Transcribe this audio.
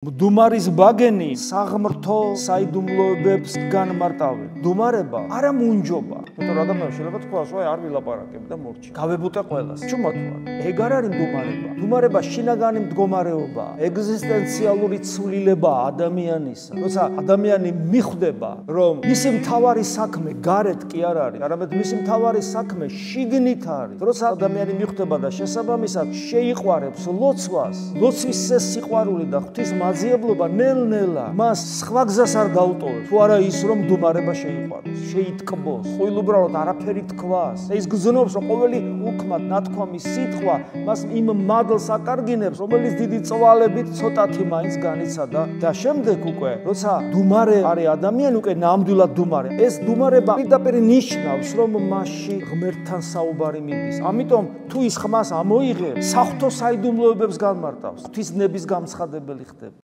Dumaris bageni, საღმრთო საიდუმლოებებს განმარტავენ. Dumareba არა მუნჯობა. იმიტომ რომ ადამიანს შეიძლება თქვას, აი არ ვილაპარაკებ და მორჩი. გავებუტე ყველას. ჩუმად ვარ. ეგ არ არის dumareba. Dumareba შინაგანი მდგომარეობა, ეგზისტენციალური ცვლილება ადამიანისა. როცა ადამიანი მიხვდება, რომ მისი მთავარი საქმე გარეთ კი არ არის, არამედ მისი მთავარი საქმე შიგნით არის. როცა ადამიანი მიხვდება და შესაბამისად შეიყვარებს ლოცვას, ლოცვის სიყვარული და ღვთის მაძიებლობა ნელ-ნელა მას სხვა გზას არ დაუტოვებს. თუ არა ის რომ dumareba შეიყვაროს, შეიტკბოს, ყოველ უბრალოდ არაფერი თქვას. ის გზნობს რომ ყოველი უკმად ნათქვამი სიტყვა მას იმ მადლს აკარგინებს, რომელიც დიდი წვალებით ცოტათი მაინც განიცადა და შემდეგ უკვე როცა dumare არის ადამიანი უკვე ნამდვილად dumare. ეს dumareba პირდაპირ ნიშნავს რომ მასში ღმერთთან საუბარი მიდის. ამიტომ თუ ის ხმას ამოიღებს, საღვთო საიდუმლოებებს განმარტავს, ღვთის ნების გამცხადებელი ხდება.